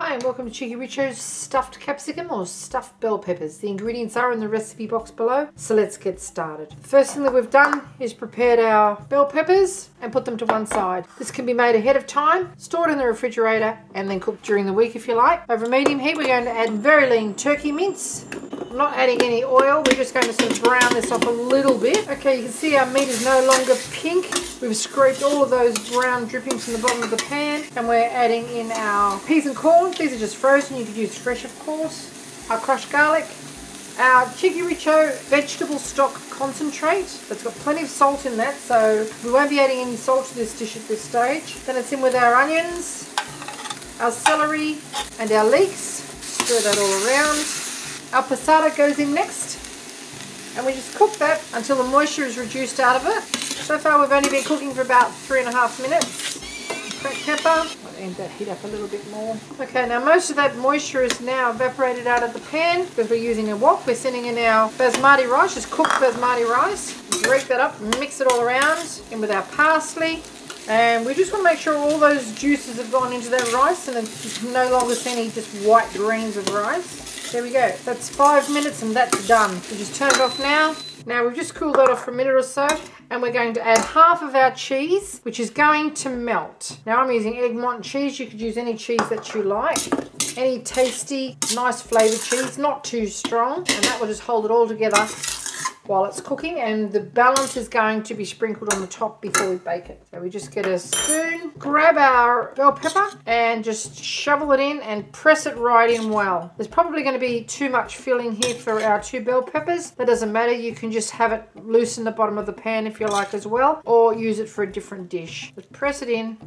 Hi and welcome to Cheeky Richo's stuffed capsicum or stuffed bell peppers. The ingredients are in the recipe box below, so let's get started. The first thing that we've done is prepared our bell peppers and put them to one side. This can be made ahead of time, stored in the refrigerator and then cooked during the week if you like. Over medium heat we're going to add very lean turkey mince. I'm not adding any oil, we're just going to sort of brown this off a little bit. Okay, you can see our meat is no longer pink. We've scraped all of those brown drippings from the bottom of the pan and we're adding in our peas and corn. These are just frozen, you could use fresh of course. Our crushed garlic, our cheekyricho vegetable stock concentrate. That's got plenty of salt in that, so we won't be adding any salt to this dish at this stage. Then it's in with our onions, our celery and our leeks. Stir that all around. Our passata goes in next and we just cook that until the moisture is reduced out of it. So far we've only been cooking for about 3.5 minutes. Cracked pepper, I'll end that heat up a little bit more. Okay, now most of that moisture is now evaporated out of the pan because we're using a wok. We're sending in our basmati rice, just cooked basmati rice. Break that up, mix it all around, in with our parsley. And we just want to make sure all those juices have gone into that rice and you can no longer see any just white grains of rice. There we go. That's 5 minutes and that's done. We just turn it off now. Now we've just cooled that off for a minute or so and we're going to add half of our cheese, which is going to melt. Now I'm using Egmont cheese. You could use any cheese that you like. Any tasty, nice flavoured cheese, not too strong. And that will just hold it all together while it's cooking, and the balance is going to be sprinkled on the top before we bake it. So we just get a spoon, grab our bell pepper and just shovel it in and press it right in well. There's probably going to be too much filling here for our 2 bell peppers. That doesn't matter, you can just have it loose in the bottom of the pan if you like as well, or use it for a different dish. Just press it in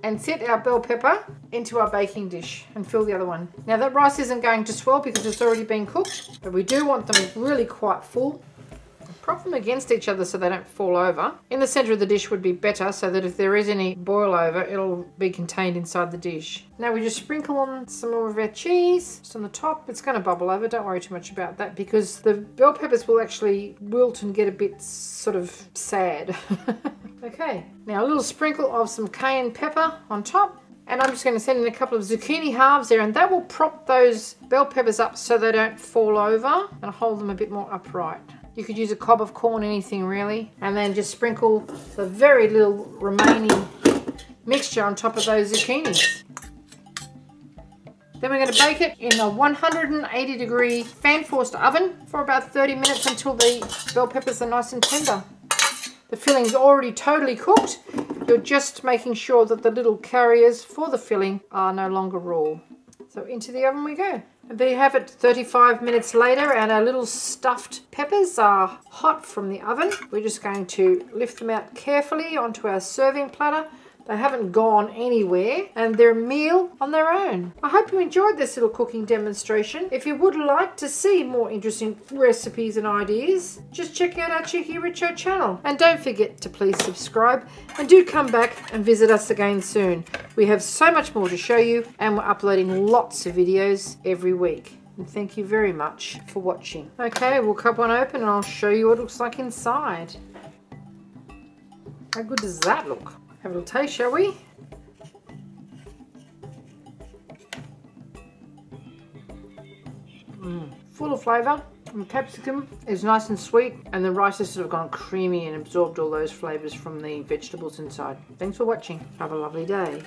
and set our bell pepper into our baking dish and fill the other one. Now that rice isn't going to swell because it's already been cooked, but we do want them really quite full. Prop them against each other so they don't fall over. In the center of the dish would be better so that if there is any boil over, it'll be contained inside the dish. Now we just sprinkle on some more of our cheese just on the top. It's going to bubble over, don't worry too much about that because the bell peppers will actually wilt and get a bit sort of sad. Okay, now a little sprinkle of some cayenne pepper on top. And I'm just going to send in a couple of zucchini halves there and that will prop those bell peppers up so they don't fall over and hold them a bit more upright. You could use a cob of corn, anything really. And then just sprinkle the very little remaining mixture on top of those zucchinis. Then we're going to bake it in a 180 degree fan forced oven for about 30 minutes until the bell peppers are nice and tender. The filling's already totally cooked. You're just making sure that the little carriers for the filling are no longer raw. So into the oven we go. And there you have it, 35 minutes later and our little stuffed peppers are hot from the oven. We're just going to lift them out carefully onto our serving platter. They haven't gone anywhere and they're a meal on their own. I hope you enjoyed this little cooking demonstration. If you would like to see more interesting recipes and ideas, just check out our Cheeky Richo channel. And don't forget to please subscribe and do come back and visit us again soon. We have so much more to show you and we're uploading lots of videos every week. And thank you very much for watching. Okay, we'll cut one open and I'll show you what it looks like inside. How good does that look? Have a little taste, shall we? Full of flavour. And the capsicum is nice and sweet and the rice has sort of gone creamy and absorbed all those flavours from the vegetables inside. Thanks for watching. Have a lovely day.